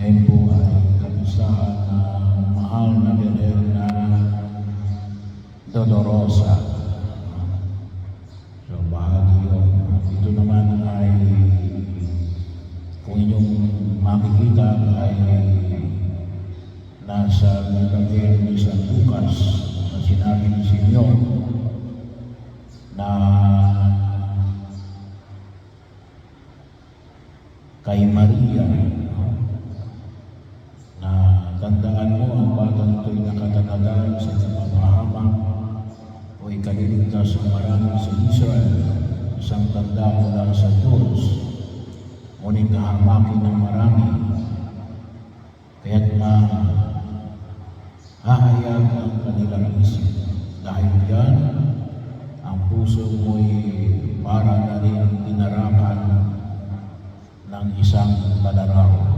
Ngayon po ay kapistahan ng mahal na Birhen na Dolorosa. So bahagi yun. Ito naman ay kung inyong makikita ay nasa Ebanghelyo ni San Lucas na sinabi ni Simeon na kay Maria na tandaan mo ang batang ito'y nakatanagan sa kapamahamak o ikaliligtas ng marami sa Israel, isang tanda mula sa Diyos, ngunit kahamakin ng marami, kaya't hahayag ang kanilang isip. Dahil yan, ang puso mo'y para na rin tinarakan ng isang palaraw.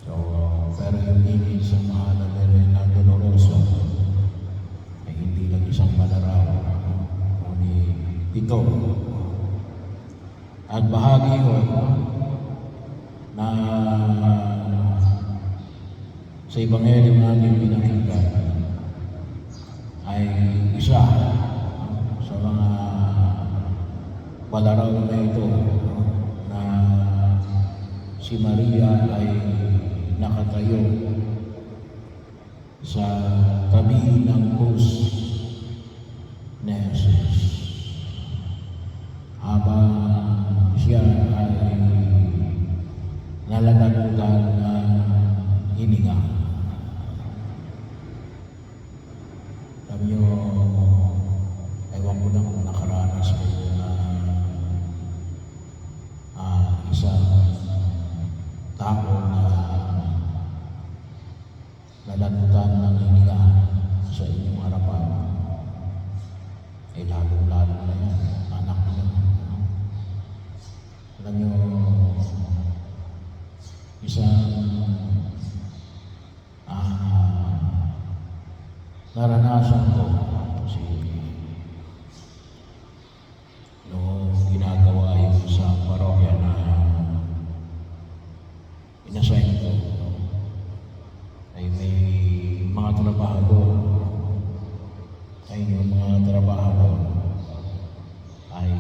So, pero yung imig sa mahal na Birhen na Dolorosa ay hindi lang isang palaraw, kundi ito. At bahagi yun na sa Ebanghelyo natin pinakita ay isa sa mga palaraw na ito na si Maria ay nakatayo sa tabi ng krus ni Jesus habang siya ay nalalagutan ng hininga. Sabi nyo, ewan ko lang kung nakaranas kayo na isang tao na nalagutan ng hininga sa inyong harapan. Lalong-lalo na yan, anak niyo. Alam nyo, isang naranasan ko kasi noong ginagawa yung sa parokya na inassign ko ay may mga trabahador ay yung mga trabahador ay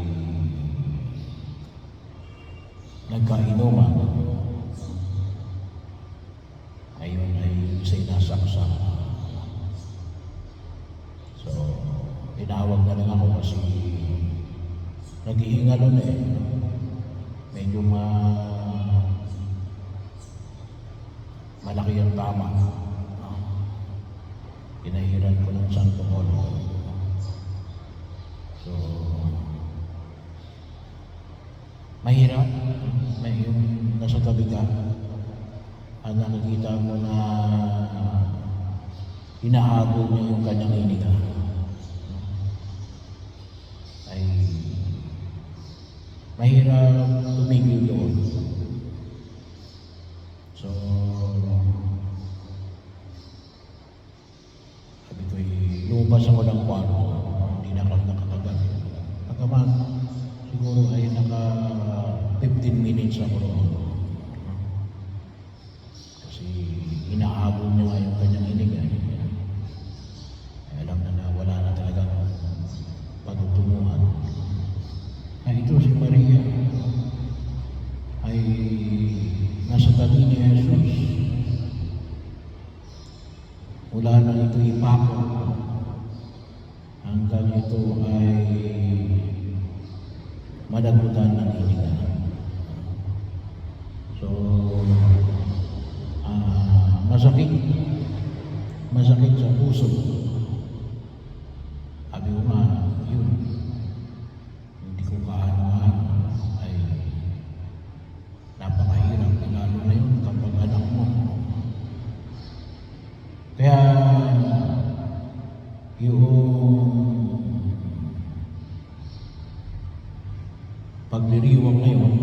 nagkainuman. Ayun ay isa'y nasaksak. So, tinawag na lang ako kasi naghihinga nun eh. Medyo malaki ang tama. Pinahiran ko ng Santo Olo. So, mahirap. May yung nasa tabi ka at nakikita mo na hinahabol niya yung kanyang hininga. Ay mahirap tumigil doon. So, sabi ko, lumabas ako ng kwarto. Hindi na ako nakatagal. Pagkaman, siguro ay naka 15 minutes ako doon. Kasi hinahabol niya nga yung kanyang hininga. Alam na wala na talagang pagtutunguhan. Ay ito si Maria ay nasa tabi ni Jesus. Mula na ito ipako hanggang ito ay madagutan ng hininga. So, masakit sa puso. Sabi ko nga, yun, hindi ko kaano-ano ay napakahirap, lalo na yun kapag anak mo. Kaya yung pagdiriwang ngayon,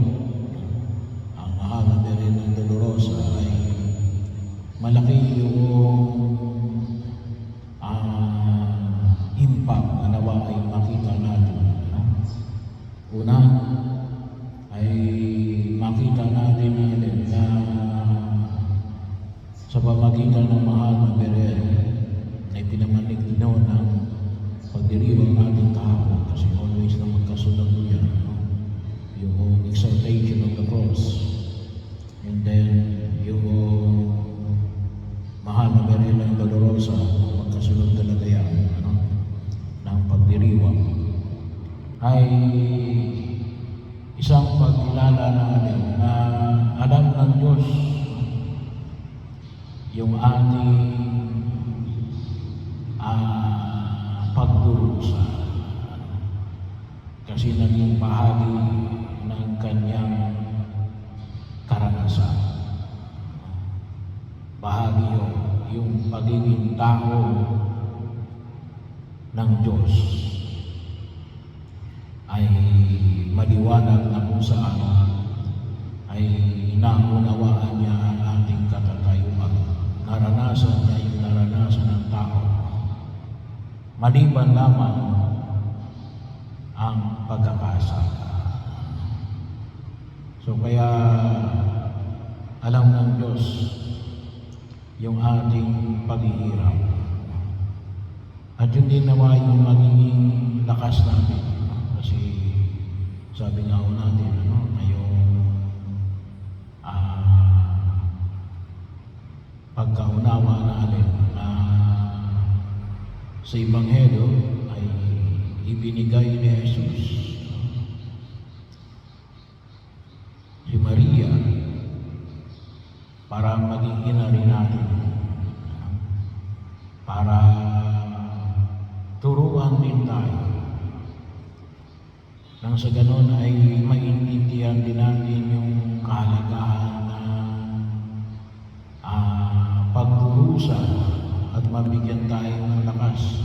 ang mahal na Birhen ng Dolorosa ay malaki yung impact na nawa ay makita natin. Una ay makita natin na pamamagitan ng mahal na Beren ay pinamanig noon ng pagdiriwang natin kahapon kasi always na magkasunod mo yan, no? Yung exaltation of the cross, and then yung mahal na Beren ng Dolorosa, magkasunod talaga yan, ano? Ng pagdiriwang ay isang pagkilala natin na alam ng Diyos yung ating pagdurusa kasi naging bahagi ng kanyang karanasan. Bahagi yun, yung pagiging tao ng Diyos ay maliwanag na kung saan ay naunawaan niya ang ating katatayuan. Naranasan niya yung naranasan ng tao. Maliban lamang ang pagkakasala. So kaya alam ng Diyos yung ating paghihirap. At yun din nawa yung magiging lakas natin. Kasi sabi nga ho natin, ano, na yung pagkaunawa natin na sa Ebanghelyo ay ibinigay ni Jesus si Maria para maging ina rin natin, para turuan din tayo nang sa ganon ay maintindihan din natin yung kahalagahan ng pagdurusa at mabigyan tayo ng lakas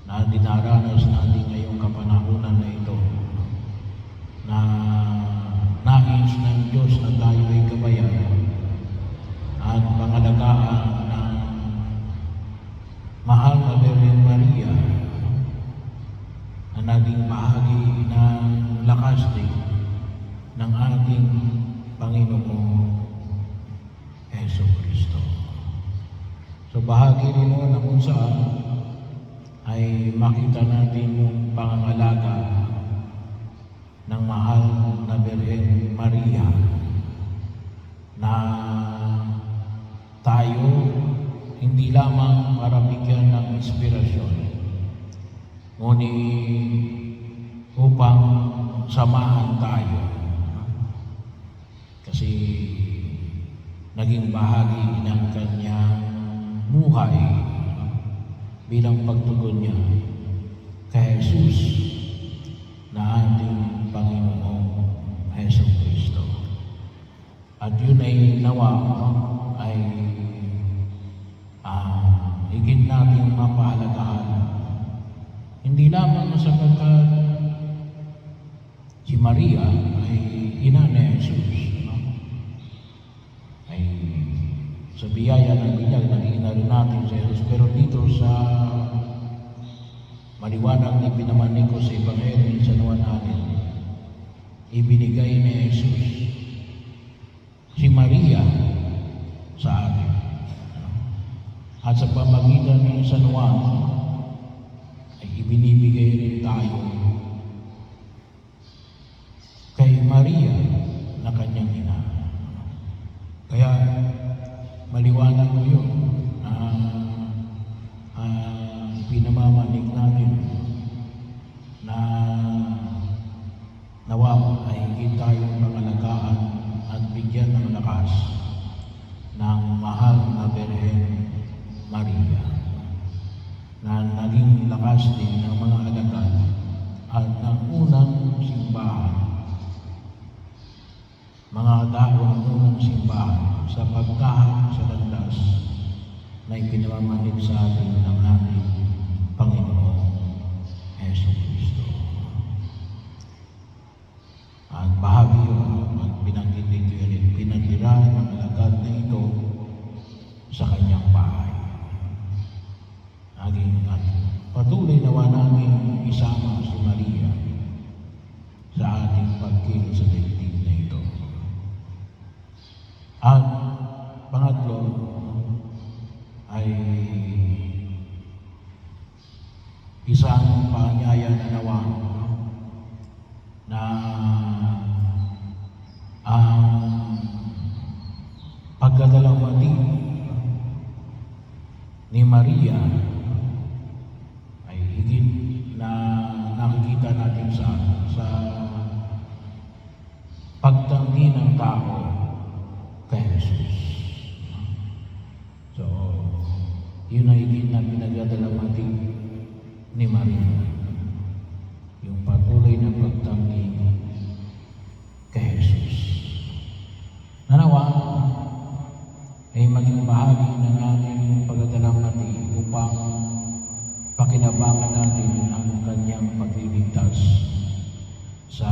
na dinaranas natin ngayong kapanahunan na ito, na nais ng Diyos na tayo ay gabayan at pangalagaan ng mahal na Birhen Maria na naging bahagi ng lakas din ng ating Panginoong Jesucristo. So bahagi rin mo na kung saan ay makita natin yung pangangalaga ng mahal na Birhen Maria na tayo hindi lamang para bigyan ng inspirasyon, ngunit upang samahan tayo. Kasi naging bahagi ng kanyang buhay bilang pagtugon niya kay Jesus na ating Panginoong Jesucristo. At yun ay nawa ay higit natin mapahalagahan. Hindi lamang sapagkat si Maria ay ina ni Jesus, no? Ay sa biyaya ng binyag, naging ina rin natin sa Jesus. Pero dito sa maliwanag ni pinamanig ko sa Ebanghelyo sa San natin, ibinigay ni Jesus si Maria sa atin. At sa pamagitan ng San Juan, ay ibinibigay rin tayo kay Maria na kanyang ina. Kaya maliwanag ko yun na pinamamanig natin na nawa ay higit tayong pangalagaan at bigyan ng lakas ng mahal na Birhen Maria na naging lakas din ng mga alagad at ng unang simbahan, mga tao ng unang simbahan sa pagtahak sa landas na ipinamamanig sa atin ng ating Panginoong Jesucristo. At bahagi yun, at binanggit dito yun, pinatira ng alagad na ito sa kanyang bahay. At patuloy nawa namin isama si Maria sa ating pagkilos sa daigdig na ito. At pangatlo, isang paanyaya na nawa na ang pagdadalawati ni Maria ay higit na nakikita natin sa pagtanggi ng tao kay Jesus. So, yun ay higit na pinagdadalawati ni Maria, yung patuloy na pagtanggi kay Jesus. Nanawa ay maging bahagi ng ating pagdadalawati upang pakinabangan natin ang kanyang pagliligtas sa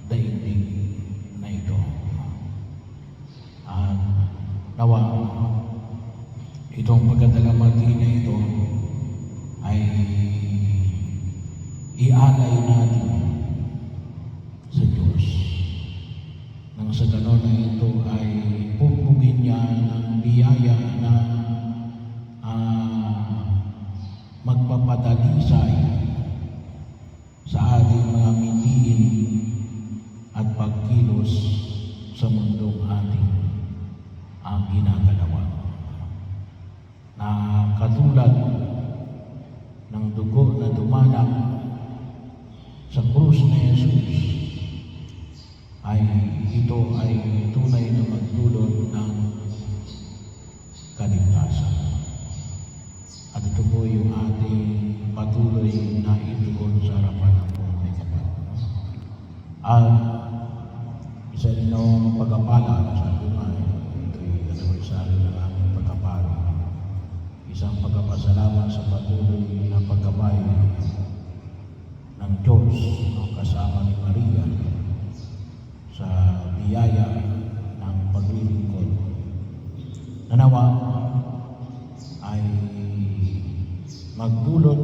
daigdig na ito. At nawa itong pagdadalawati na ito ay ialay natin sa Diyos. Nang sa ganon na ito ay pupugin niya ng biyaya na magpapadalisay sa ating mga mitiin at pagkilos sa mundong ating ginagalawan. Na katulad ng dugo na dumanak sa krus ni Jesus ay ito ay tunay na magdulot ng kaligtasan. At ito po yung ating patuloy na itugon sa harapan ng buong may kapal. At isa rin ng pagkapala, sabi nga, ito'y anibersaryo ng aming pagkapala. Isang pagkapasalamat sa patuloy na pagkabay ng Diyos kasama ni Maria sa biyaya ng paglilingkod. Nanawa ay magdulot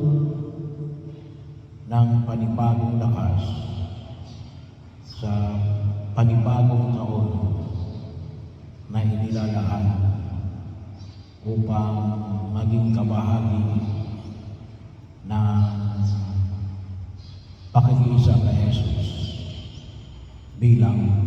ng panibagong lakas sa panibagong taon na inilalaan upang maging kabahagi ng pakikiisa kay Jesus bilang